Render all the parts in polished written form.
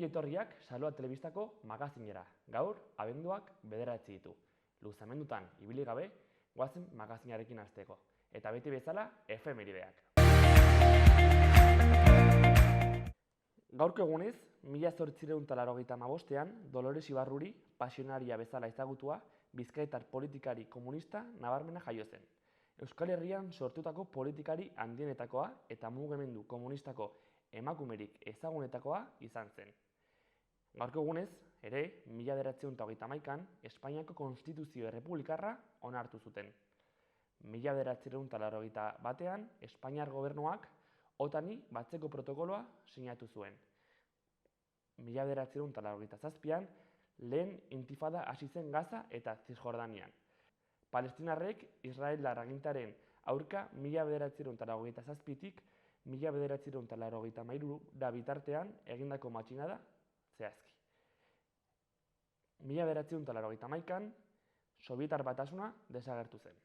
etorriak Saloa Telebistako magazinera. Gaur, abenduak 9 ditu. Luzamendutan ibili gabe, goazen magazinarekin hasteko. Eta beti bezala, efemerideak. Gaurko egunez, 1885ean, Dolores Ibarruri, pasionaria bezala ezagutua, bizkaitar politikari komunista nabarmena jaio zen. Euskal Herrian sortutako politikari handienetakoa eta mugimendu komunistako emakumerik ezagunetakoa izan zen. Gaurko egunez, ere, 1931an, Espainiako Konstituzio Errepublikarra onartu zuten. 1981an, Espainiar gobernuak OTANi batzeko protokoloa sinatu zuen. 1987an, lehen intifada hasi zen Gaza eta Zisjordanian. Palestinarrek Israeldar agintaren aurka 1987tik 1993 bitartean egindako matxinada zehazki. 1991an, Sobietar Batasuna desagertu zen.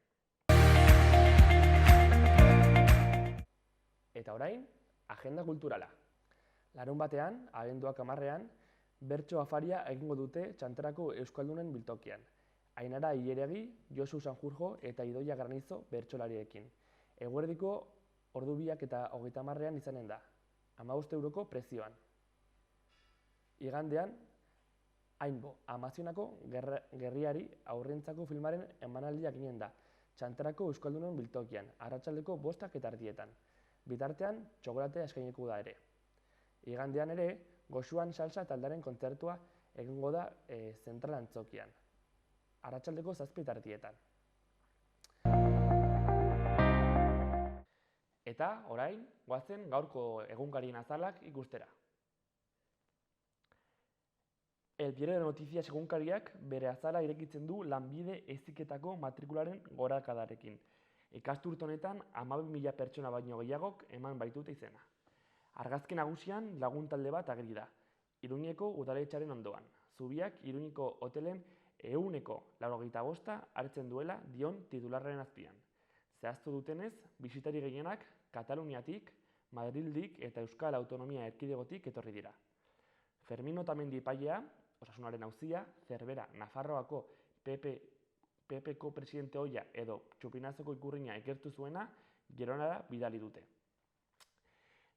Eta orain, agenda kulturala. Larunbatean, abenduak 10ean, bertso afaria egingo dute Txantarako Euskaldunen biltokian. Ainara Ileregi, Josu Sanjurjo eta Idoia Granizo bertsolariekin. Eguerdiko ordu 2:30 izanen da, 15 euroko prezioan. Igandean, Ainbo, Amazionako gerriari aurrentzako filmaren emanaldia ginen da, Txantarako Euskaldunen biltokian, arratsaldeko 5:00 Bitartean, txokolatea eskainiko da ere. Igandean ere, Goxuan salsa taldearen kontzertua egingo da Zentral Antzokian, arratsaldeko 7:30. Eta, orain, goazen gaurko egunkarien azalak ikustera. El Diario de Noticias egunkariak bere azala irekitzen du lanbide heziketako matrikularen gorakadarekin. Ikasturte honetan 12.000 pertsona baino gehiagok eman baitute izena. Argazki nagusian lagun talde bat ageri da, Iruñeko udaletxearen ondoan. Zubiak Iruñeko hotelen 195 hartzen duela dion titularraren azpian. Zehaztu dutenez, bisitari gehienak Kataluniatik, Madrildik eta Euskal Autonomia Erkidegotik etorri dira. Fermin Otamendi epailea, Osasunaren auzia, Zerbera, Nafarroako PPko presidente ohia edo Txupinazoko ikurrina ikertu zuena, Gironara bidali dute.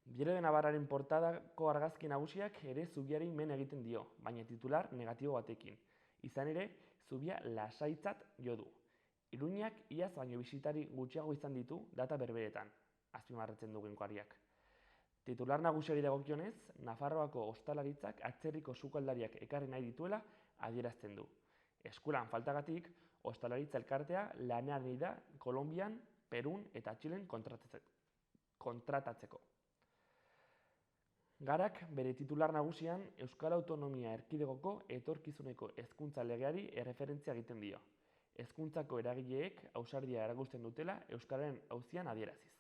Diario de Navarraren portadako argazki nagusiak ere zubiari men egiten dio, baina titular negatibo batekin. Izan ere, zubia lasaitzat jo du. Iruñak iaz baino bisitari gutxiago izan ditu data berberetan, azpimarratzen du egunkariak. Titular nagusiari dagokionez, Nafarroako ostalaritzak atzerriko sukaldariak ekarri nahi dituela adierazten du. Eskulan faltagatik, ostalaritza elkartea lanean ari da Kolonbian, Perun eta Txilen kontratatzeko. Garak bere titular nagusian Euskal Autonomia Erkidegoko etorkizuneko hezkuntza legeari erreferentzia egiten dio. Hezkuntzako eragileek ausardia erakusten dutela euskararen auzian adieraziz.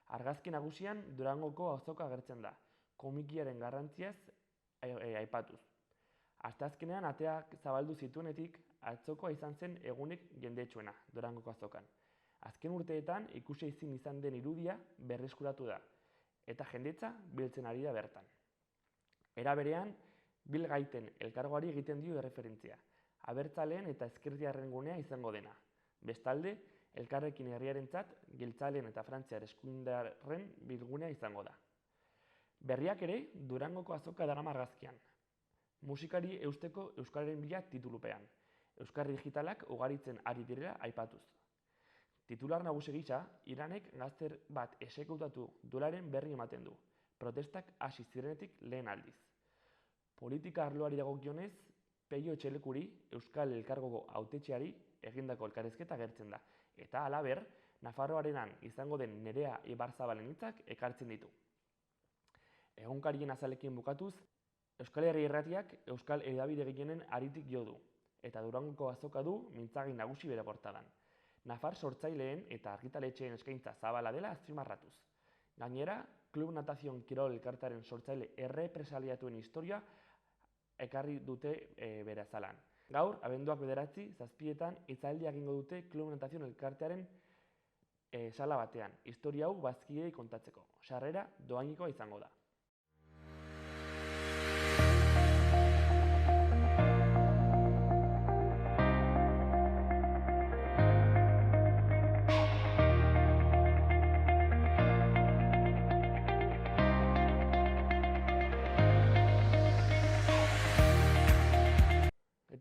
Argazki nagusian Durangoko azoka agertzen da, komikiaren garrantziaz aipatuz. Asteazkenean ateak zabaldu zituenetik, atzokoa izan zen egunik jendetsuena Durangoko azokan. Azken urteetan ikusi ezin izan den irudia berreskuratu da, eta jendetza biltzen ari da bertan. Era berean, Bil Gaiten elkargoari egiten dio erreferentzia, abertzaleen eta ezkertiarren gunea izango dena. Bestalde, Elkarrekin herriarentzat, jeltzaleen eta frantziar eskuindarren bilgunea izango da. Berriak ere, Durangoko azoka darama argazkian. Musikari eusteko euskararen bila titulupean. Euskarri digitalak ugaritzen ari direla aipatuz. Titular nagusi gisa, Iranek gazter bat exekutatu duelaren berri ematen du. Protestak hasi zirenetik lehen aldiz. Politika arloari dagokionez, Peio Etxelekuri, Euskal Elkargoko hautetxeari egindako elkarrizketa agertzen da. Eta halaber, Nafarroarenan izango den Nerea Ibarzabalen hitzak ekartzen ditu. Egunkarien azalekin bukatuz, Euskal Herri Irratiak Euskal hedabide gehienen haritik jo du, eta Durangoko azoka du mintzagi nagusi bere portadan. Nafar sortzaileen eta argitaletxeen eskaintza zabala dela azpimarratuz. Gainera, Klub Natazion Kirol elkartearen sortzaile errepresaliatuen historia ekarri dute bere azalan. Gaur, abenduak 9, 7:00 hitzaldia egingo dute Klub Natazion elkartearen sala batean, historia hau bazkideei kontatzeko. Sarrera doainikoa izango da.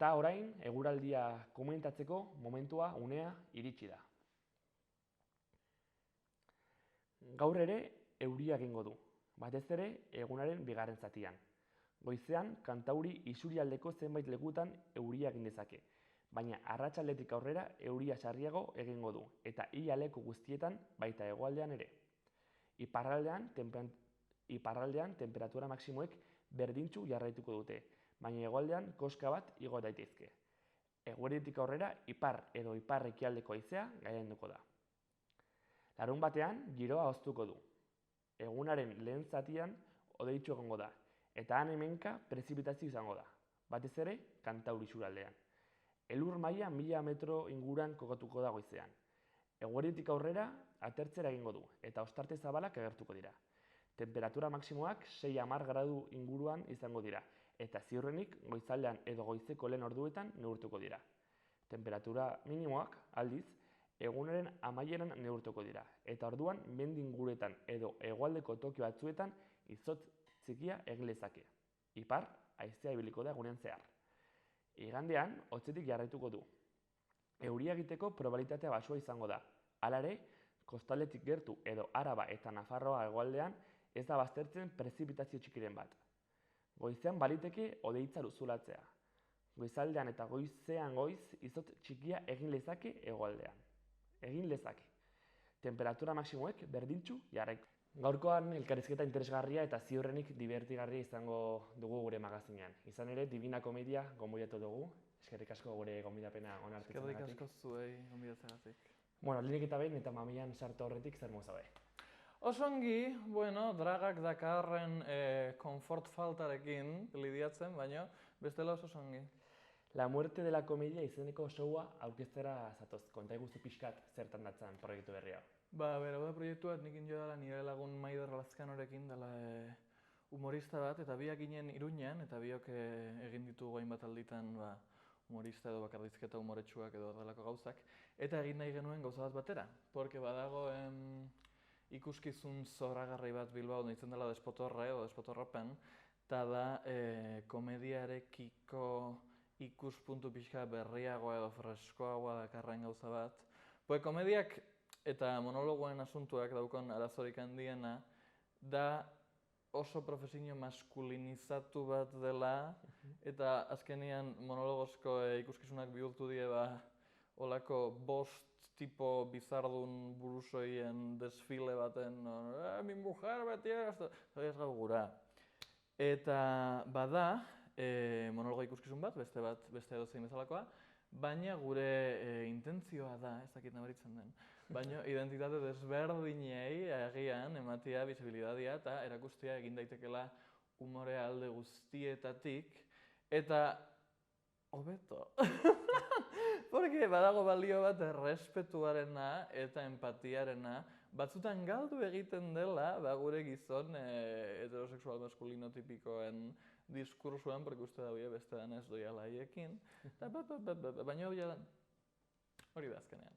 Eta orain, eguraldia komentatzeko momentua, unea, iritsi da. Gaur ere, euria egingo du, batez ere egunaren bigarren zatian. Goizean, kantauri isurialdeko zenbait lekutan euria egin dezake, baina arratsaldetik aurrera euria sarriago egingo du, eta ia leku guztietan baita hegoaldean ere. Iparraldean tenperatura maksimoek berdintsu jarraituko dute, baina hegoaldean koska bat igo daitezke. Eguerditik aurrera ipar edo ipar-ekialdeko haizea gailenduko da. Larunbatean giroa hoztuko du. Egunaren lehen zatian hodeitsu egongo da, eta han hemenka prezipitazio izango da, batez ere kantauri isurialdean. Elur maila 1000 metro inguruan kokatuko da goizean. Eguerditik aurrera atertzera egingo du, eta ostarte zabalak agertuko dira. Temperatura maksimoak 6-10 gradu inguruan izango dira, eta ziurrenik goizaldean edo goizeko lehen orduetan neurtuko dira. Temperatura minimoak, aldiz, egunaren amaieran neurtuko dira, eta orduan mendi inguruetan edo hegoaldeko toki batzuetan izotz txikia egin lezake. Ipar, haizea ibiliko da egunean zehar. Igandean, hotzetik jarraituko du. Euria egiteko probabilitatea baxua izango da. Hala ere, kostaldetik gertu edo Araba eta Nafarroa hegoaldean ez da baztertzen prezipitazio txikiren bat. Goizean baliteke hodeitza luzulatzea. Goizaldean eta goizean goiz izotz txikia egin lezake hegoaldean. Egin lezake. Temperatura maksimoek berdintsu jarraitu. Gaurkoan elkarrizketa interesgarria eta ziurrenik dibertigarria izango dugu gure magazinean. Izan ere, Divina Komedia gonbidatu dugu. Eskerrik asko gure gonbidapena onartzen zagatik. Eskerrik asko zuei gonbidatzeagatik. Bueno, lehenik eta behin eta mamian sartu horretik zer moza be? Osongi, dragak dakarren konfort faltarekin lidiatzen, baina bestela oso ongi. La muerte de la comedia izeneko showa aurkeztera zatoz. Konta iguzu pixkat zertan datzan proiektu berri hau. Hau da proiektua nikin jo dela nire lagun Maider Lazkanorekin dela humorista bat, eta biak ginen Iruñan, eta biok egin ditugu hainbat alditan humorista edo bakardizketa humoretsuak edo horrelako gauzak, eta egin nahi genuen gauza bat batera. Porque badago ikuskizun zoragarri bat Bilbao deitzen dela Despotorre edo Despotorropen, eta da komediarekiko ikuspuntu pixka berriagoa edo freskoagoa dakarren gauza bat. Komediak eta monologoen asuntuak daukon arazorik handiena da oso profesio maskulinizatu bat dela, eta azkenean monologozko ikuskizunak bihurtu die olako bost tipo bizardun burusoien desfile baten mi mujer beti ez gau gura. Eta bada monologo ikuskizun bat, beste edozein bezalakoa, baina gure intentzioa da, ez dakit nabaritzen den, baina identitate desberdinei agian ematea bizibilidadia eta erakustea egin daitekela umore alde guztietatik, eta hobeto. Porque badago balio bat errespetuarena eta empatiarena, batzutan galdu egiten dela gure gizon heterosexual maskulino tipikoen diskursuan, porque uste da beste dan ez doiala haiekin, baina hori da azkenean.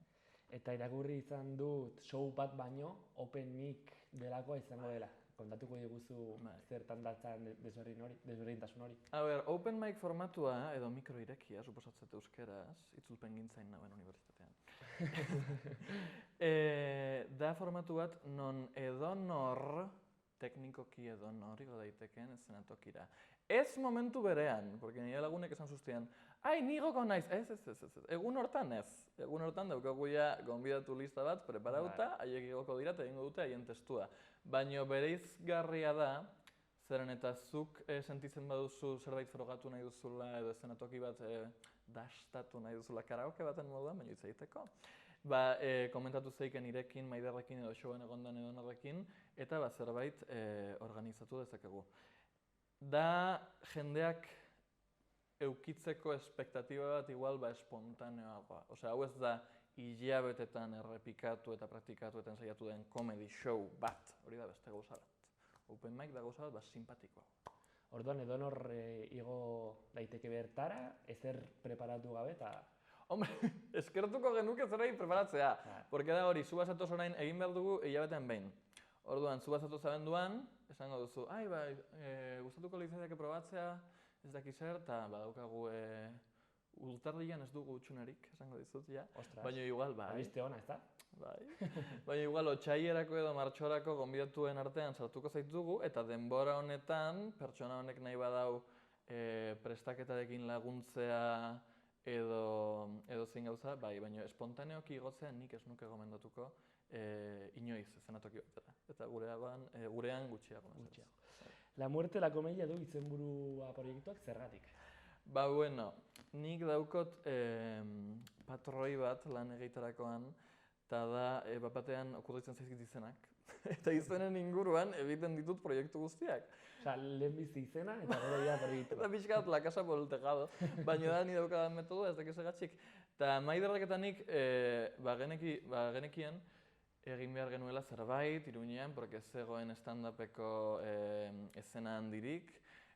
Eta irakurri izan dut show bat baino, open mic delakoa izango dela. Kontatuko diguzu zertan datzan desberdintasun hori. Open mic formatua, edo mikro irekia, suposatzete euskeraz, itzulpen gintzain nauen unibertsitatean. Da formatu bat non edonor, teknikoki edonor igo daiteken eszenatokira. Ez momentu berean, porque nire lagunek esan zuztian, ai, ni goko naiz, ez, egun hortan ez. Egun hortan daukagu ja gonbidatu lista bat preparauta, haiek igoko dira eta egingo dute haien testua. Baina bereizgarria da, zeren eta zuk sentitzen baduzu zerbait frogatu nahi duzula edo eszenatoki bat dastatu nahi duzula karaoke baten moduan, baina hitz egiteko. Komentatu zeiken irekin, Maiderrekin edo showen egondan edonorrekin, eta zerbait organizatu dezakegu. Da jendeak eukitzeko espektatiba bat igual espontaneoagoa. Hau ez da hilabetetan errepikatu eta praktikatu eta ensaiatu den comedy show bat. Hori da beste gauza bat. Open mic da gauza bat simpatikoa. Orduan edonor igo daiteke bertara, ezer preparatu gabe eta... Hombre, eskertuko genuke zerbait preparatzea. Porque da hori, zu bazatoz orain egin behar dugu hilabetean behin. Orduan, zu bazatoz abenduan, esango duzu, gustatuko litzateke probatzea, ez daki zer, eta badaukagu Urtarrilean ez dugu hutsunerik, esango dizut, ja. Ostras, Baina igual, bai. albiste ona, ezta? Bai. Baina igual, otsailerako edo martxorako gonbidatuen artean sartuko zaitugu, eta denbora honetan, pertsona honek nahi badau prestaketarekin laguntzea edo zein gauza, bai, baina espontaneoki igotzea nik ez nuke gomendatuko inoiz eszenatoki batera. Eta gurean gutxiago. La muerte de la comedia du izenburua proiektuak zergatik? Ba, bueno, nik daukot patroi bat lan egitarakoan, eta da, bat-batean okurritzen zaizkit izenak. Eta izenen inguruan egiten ditut proiektu guztiak. Osea, lehenbizi izena eta gero ja proiektua. Eta pixkat, la casa por el tejado. Baina da, ni daukadan metodu, ez dakiz egatxik. Eta Maiderrek eta nik, genekien, egin behar genuela zerbait, Iruñean, porque ez zegoen stand-upeko eszena handirik,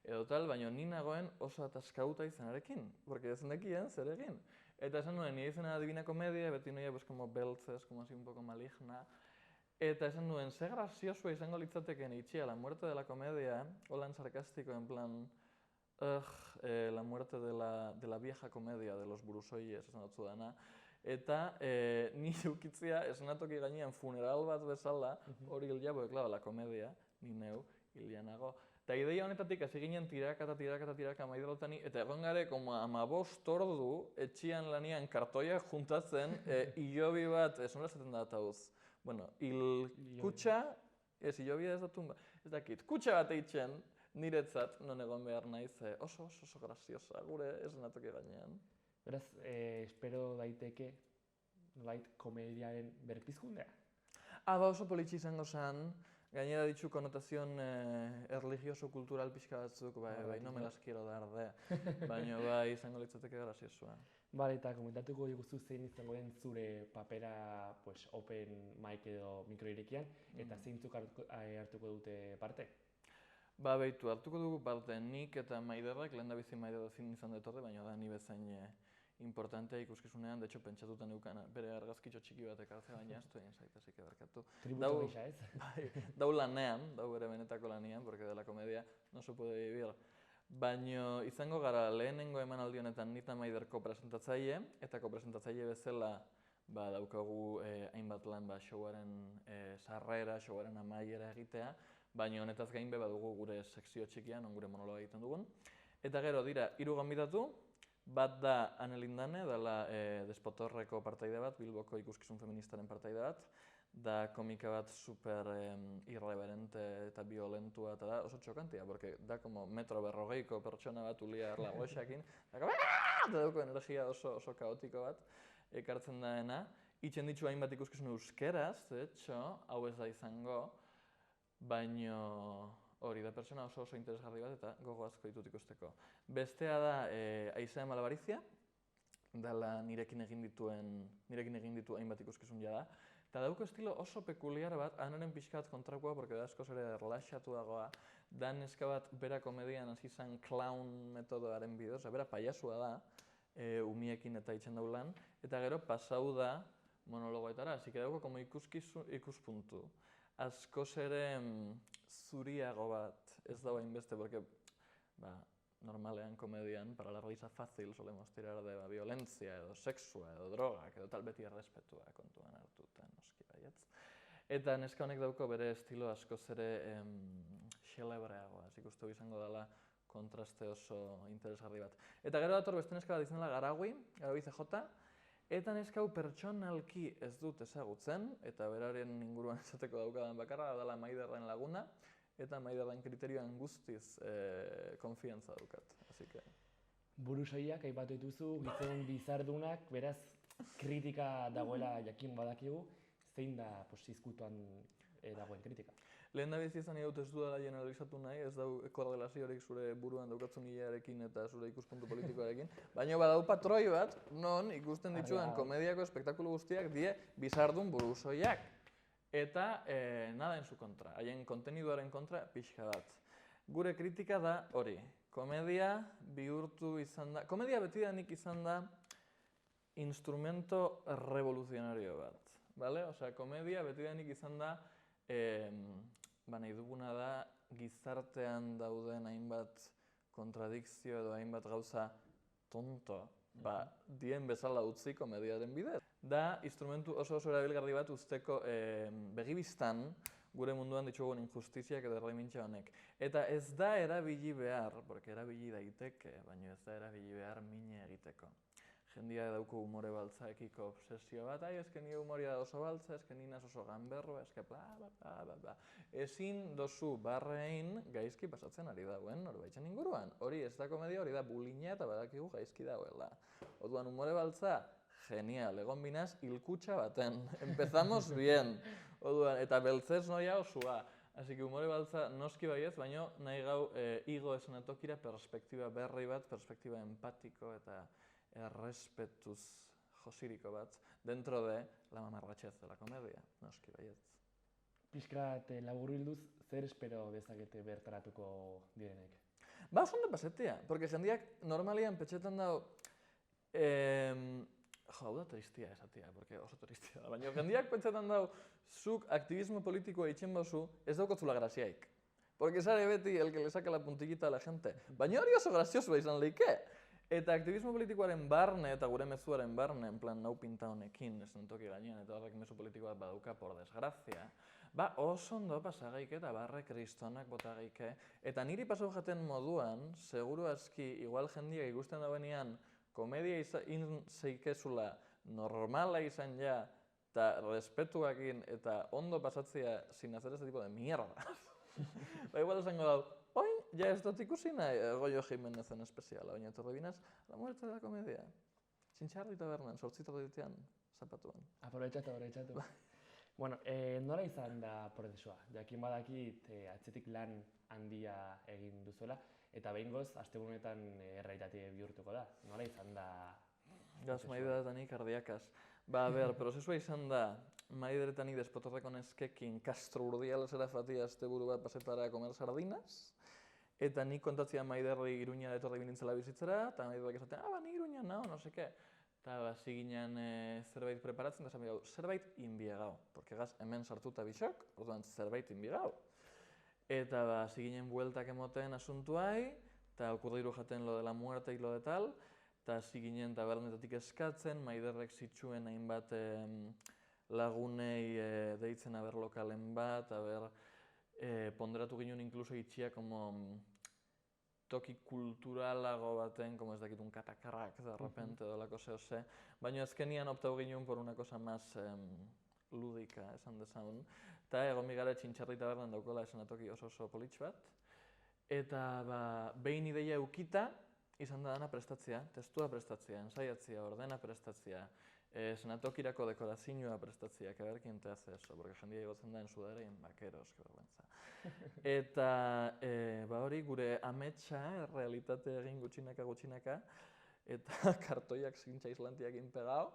edo tal, baina ni nagoen oso ataskauta izenarekin, porque ez nekien zer egin. Eta esan nuen, nire izena Divina Comedia, beti noia pues como beltzez, como así un poco maligna. Eta esan nuen, ze graziosua izango litzateken itxia La muerte de la comedia, holan sarkastiko, en plan, la muerte de la vieja comedia, de los burusoies, esan dutzu dana. Eta ni ukitzia esnatoki gainean funeral bat bezala, hori hil jabo, claro, la comedia, ni neu, hil janago. Eta ideia honetatik hasi ginen tiraka Maiderotani, eta egon gare, como 15 ordu, etxian lanian kartoiak juntatzen, hilobi bat, nola esaten da atauz? Bueno, kutxa, hilobi ez datun ba, ez dakit, kutxa bat eitzen, niretzat, non egon behar naiz, oso graziosa, gure esnatoki gainean. Beraz, espero daiteke, nolait, komediaren berpizkundea? Ba, oso politxi izango zen, gainera ditu konotazion religioso-kultural pixka batzuk, bai, no me las quiero dar de, baina bai izango litzateke graziosua. Bale, eta komentatuko diguzu zein izango den zure papera open mic edo mikroirekian, eta zeintzuk hartuko dute parte? Ba, behitu, hartuko dugu parte nik eta Maiderrak, lehen da bizi Maider ezin izan detorre, baina da ni bezain importantea ikuskizunean, de hecho, pentsatuta neukan bere argazkitxo txiki bat ekartzea, baina ez du egin zaitezike barkatu. Tributo gisa, ez? Bai, dau lanean, dau bere benetako lanean, porque de la comedia no se puede vivir. Baina izango gara lehenengo emanaldi honetan nita Maider kopresentatzaile, eta kopresentatzaile bezala daukagu hainbat lan showaren sarrera, showaren amaiera egitea, baina honetaz gain badugu gure sekzio txikian, on gure monologa egiten dugun. Eta gero dira, 3 gonbidatu, bat da Anelindane, dela Despotorreko partaide bat, Bilboko ikuskizun feministaren partaide bat, da komika bat super irreverente eta violentua, eta da oso txokantia, porque da como 1,40 m pertsona bat ulia erlagoxakin, eta dauko energia oso kaotiko bat ekartzen daena. Itzen ditu hainbat ikuskizun euskeraz, de hecho, hau ez da izango, baino hori da pertsona oso interesgarri bat eta gogo asko ditut ikusteko. Bestea da Aizea Malabarizia, dela nirekin egin ditu hainbat ikuskizun jada. Eta dauko estilo oso pekuliar bat, anaren pixkat kontrakoa, porque da askoz ere erlaxatu dagoa, da neska bat bera komedian hasi zen clown metodoaren bidez, bera paiasua da, umiekin eta itzen daulan, eta gero pasau da monologoetara, así que dauko como ikuspuntu. Askoz ere zuriago bat, ez dago hainbeste, porque normalean komedian, para la risa fácil, solemos tirar de violencia, edo sexua, edo droga, edo tal beti errespetua kontuan hartuta, noski baietz. Eta neska honek dauko bere estilo askoz ere xelebreagoa, ikustu izango dela kontraste oso interesgarri bat. Eta gero dator beste neska bat izanela Garaui CJ, eta neska hau pertsonalki ez dut ezagutzen, eta beraren inguruan esateko daukadan bakarra, dela Maiderren laguna, eta Maiderren kriterioan guztiz konfiantza daukat. Burusoiak aipatu dituzu, gizon bizardunak, beraz, kritika dagoela jakin badakigu, zein da izkutuan dagoen kritika? Lehen da bizi izan dut ez dudala generalizatu nahi, ez dau korrelaziorik zure buruan daukatzun hilarekin eta zure ikuspuntu politikoarekin, baina badau patroi bat, non ikusten dituan komediako espektakulu guztiak die bizardun burusoiak. Eta nada en su kontra, haien konteniduaren kontra pixka bat. Gure kritika da hori, komedia bihurtu izan da, komedia betidanik izan da instrumento revoluzionario bat, bale? Osea, komedia betidanik izan da, nahi duguna da, gizartean dauden hainbat kontradikzio edo hainbat gauza tonto, dien bezala utzi komediaren bidez. Da, instrumentu oso erabilgarri bat usteko begibistan gure munduan ditugun injustiziak edo erremintza honek. Eta ez da erabili behar, porque erabili daiteke, baina ez da erabili behar mine egiteko. Jendia dauko umore baltzaekiko obsesio bat, eske ni humoria da oso baltza, eske ni naz oso ganberro, eske bla. Ezin dozu barrein gaizki pasatzen ari dagoen norbaitzen inguruan. Hori ez da komedia, hori da bulina eta badakigu gaizki dagoela. Orduan umore baltza, genial, egon binaz hilkutxa baten. Empezamos bien. Orduan, eta beltzez noia osua. Así que umore baltza noski baiez, baina nahi gau igo eszenatokira perspektiba berri bat, perspektiba empatiko eta errespetuz josiriko bat, dentro de la mamarratxez de la komedia, noski baietz. Pixkat laburbilduz, zer espero dezakete bertaratuko direnek? Ba, oso ondo pasetea, porque jendiak normalian petxetan dago, hau da tristia esatia, porque oso tristia da, baina jendiak petxetan dago, zuk aktivismo politikoa itxen bazu, ez daukotzula graziaik. Porque sare beti el que le saca la puntillita a la gente. Baina hori oso graziosoa izan leike. Eta aktivismo politikoaren barne eta gure mezuaren barne, en plan, nau pinta honekin, eszentoki gainean, eta horrek mezu politikoa badauka, por desgrazia, ba, oso ondo pasagaike eta barre kristonak botagaike, eta niri pasau jaten moduan, seguru aski, igual jendia ikusten dauenean, komedia zeikezula normala izan ja, eta respetuakin, eta ondo pasatzea sin hacer ese tipo de mierda. Ba, igual esango dau, oin, ja ez dut ikusi nahi Goyo Jimenezen espeziala, baina etorri binaz, la muerte de la komedia. Txintxarri tabernan, 8 ditean, zapatuan. Aprobetxatu. Bueno, nola izan da prozesua? Jakin badakit atzetik lan handia egin duzuela, eta behingoz, asteburunetan errealitate bihurtuko da. Nola izan da? Gaz, maidera eta nik ardiakaz. Ba, prozesua izan da, Maider eta ni despotorreko neskekin Castro Urdiales erafatia asteburu bat pasetara comer sardinas, eta nik kontatzea Maiderri Iruñera etorri binintzela bizitzera, eta Maiderrak esaten, ni Iruñan nao, no seke. Eta hasi ginen zerbait preparatzen, eta esan zerbait inbiegau, porque gaz hemen sartuta bisok, orduan zerbait inbiegau. Eta hasi ginen bueltak emoten asuntuai, eta okurriru jaten lo de la muerte y lo de tal, eta hasi ginen tabernetatik eskatzen, Maiderrek zituen hainbat lagunei deitzen aber lokalen bat, ponderatu ginen inkluso itxia como toki kulturalago baten, como ez dakit un katakarrak de repente edo lako zehose, baina azkenian optau ginen por una cosa más ludika, esan dezaun, eta egon bigara Txintxarri tabernan daukola esanatoki oso politx bat, eta behin ideia eukita, izan da dana prestatzea, testua prestatzea, ensaiatzea, ordena prestatzea, senatokirako dekorazioa prestatzea, que ver quien te hace eso, porque jendia igotzen da en sudare y en vaqueros, que vergüenza. Eta hori gure ametsa, realitate egin gutxinaka, eta kartoiak zintxa islantiak inpegau,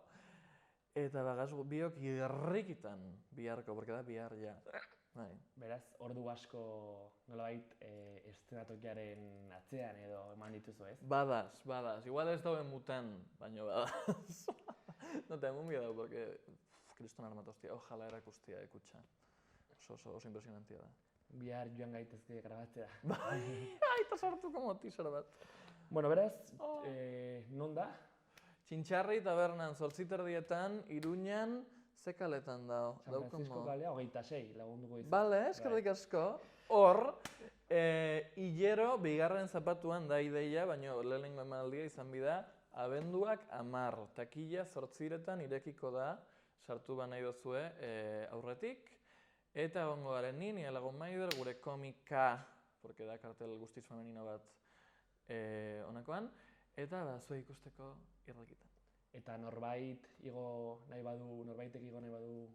eta bagaz biok irrikitan biharko, porque da bihar ja. Beraz, ordu asko nolabait eszenatokiaren atzean edo eman dituzu, ez? Badaz. Igual ez dauen muten, baina badaz. No te emun bidau, porque kriston armatostia, ojalá erakustia ekutxa. Oso impresionantia da. Bihar joan gaitezke grabatzea. Eta sartuko motizer bat. Bueno, beraz, non da? Txintxarri tabernan 8:00 Iruñan, ze kaletan dao? San Francisco kalea, 26, lagunduko izan. Bale, eskerrik asko. Hor, hilero, bigarren zapatuan da ideia, baina lehenengo emanaldia izan bida, abenduak 10, takila 8:00 irekiko da, sartu ba nahi dozue aurretik, eta egongo garen ni alagon Maider, gure komika, porque da kartel guztiz femenino bat honakoan, eta zue ikusteko irrekitan. Eta norbaitek igo nahi badu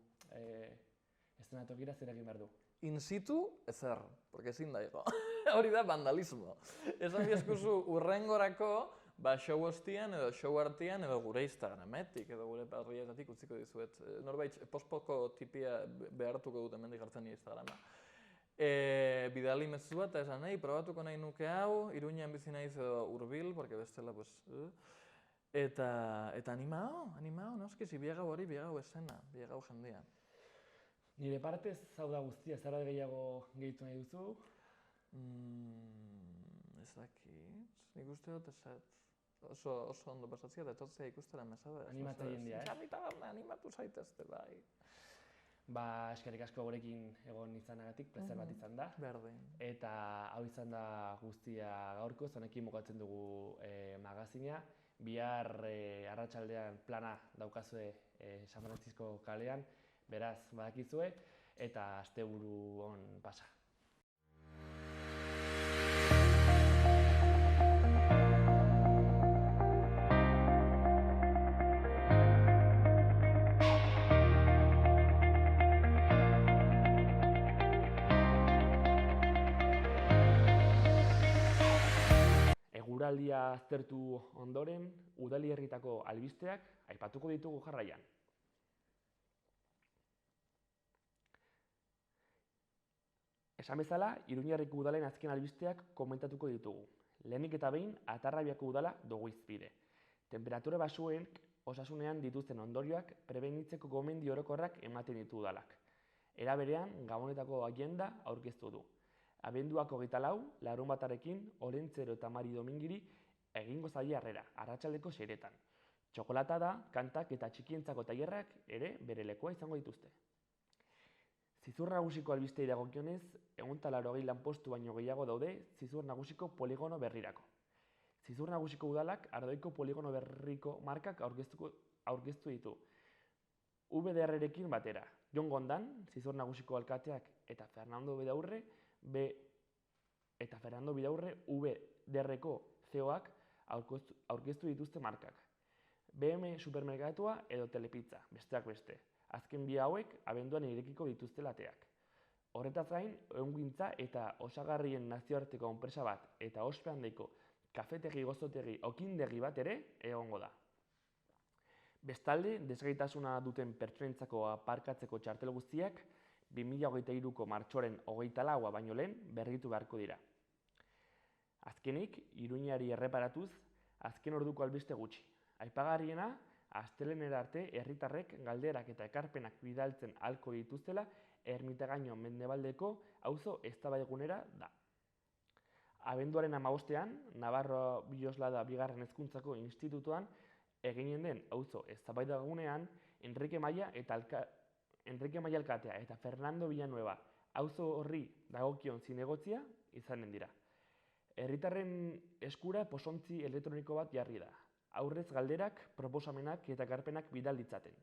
eszenatokira zer egin behar du? In situ, ezer, porque ezin da igo. Hori da vandalismo. Esan bieskuzu urrengorako, show ostian edo show artean edo gure Instagrametik edo gure parrietatik utziko dizuet. Norbait pospoko tipia behartuko dut hemendik hartzen nire Instagrama. Bidali mezu bat eta esan nahi, probatuko nahi nuke hau, Iruñan bizi naiz edo hurbil, porque bestela, eta animao, noski, biegau hori, biegau esena, biegau jendia. Nire partez, hau da guztia, zara gehiago gehitu nahi duzu? Ez dakit, nik uste dut ezat. oso ondo pasatzea, eta etortzea ikustera mesedez. Animatzaile jendea, Txarri taberna animatu zaitezte, bai. Ba, eskerrik asko gurekin egon izanagatik, plazer bat izan da. Berdin. Eta hau izan da guztia gaurko, honekin bukatzen dugu magazina. Bihar arratsaldean plana daukazue San Francisco kalean, beraz badakizue, eta asteburu on pasa. Eguraldia aztertu ondoren, udalerrietako albisteak aipatuko ditugu jarraian. Esan bezala, Iruñerriko udalen azken albisteak komentatuko ditugu. Lehenik eta behin, Atarrabiako udala dugu hizpide. Temperatura baxuek osasunean dituzten ondorioak prebenitzeko gomendio orokorrak ematen ditu udalak. Era berean, Gabonetako agenda aurkeztu du. Abenduak 24, larunbatarekin, Olentzero eta Mari Domingiri egingo zaie harrera, arratsaldeko 6etan. Txokolata da, kantak eta txikientzako tailerrak ere bere lekua izango dituzte. Zizur nagusiko albistei dagokionez, 180 lanpostu baino gehiago daude Zizur nagusiko poligono berrirako. Zizur nagusiko udalak Ardoiko poligono berriko markak aurkeztu ditu. VDR-rekin batera, Jon Gondan, Zizur nagusiko alkateak eta Fernando Bidaurre VDR-ko CEOak aurkeztu dituzte markak. BM Supermerkatua edo Telepizza, besteak beste. Azken bi hauek abenduan irekiko dituzte ateak. Horretaz gain, ehungintza eta osagarrien nazioarteko enpresa bat eta ospehandiko kafetegi gozotegi okindegi bat ere egongo da. Bestalde, desgaitasuna duten pertsonentzako aparkatzeko txartel guztiak 2023ko martxoaren 24 baino lehen berritu beharko dira. Azkenik, Iruñari erreparatuz, azken orduko albiste gutxi. Aipagarriena, astelehenera arte herritarrek galderak eta ekarpenak bidaltzen ahalko dituztela Ermitagaino mendebaldeko auzo eztabaidagunera da. Abenduaren 15ean, Navarro Biloslada bigarren hezkuntzako institutuan eginen den auzo eztabaidagunean Enrique Maia alkatea eta Fernando Villanueva auzo horri dagokion zinegotzia izanen dira. Herritarren eskura posontzi elektroniko bat jarri da. Aurrez galderak, proposamenak eta ekarpenak bidal ditzaten.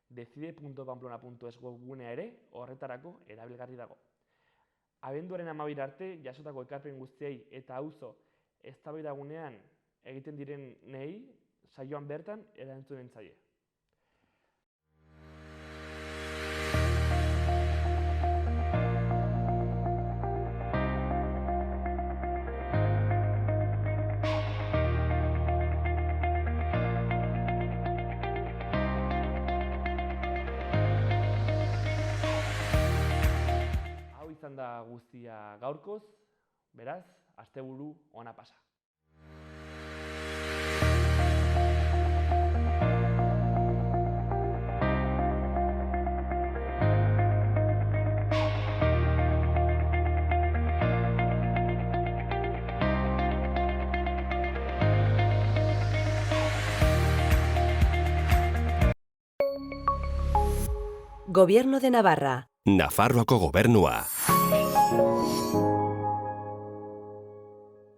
decide.pamplona.es webgunea ere horretarako erabilgarri dago. Abenduaren 12 arte jasotako ekarpen guztiei eta auzo eztabaidagunean egiten direnei saioan bertan erantzunen zaie. Izan da guztia gaurkoz, beraz, asteburu ona pasa. Gobierno de Navarra. Nafarroako gobernua.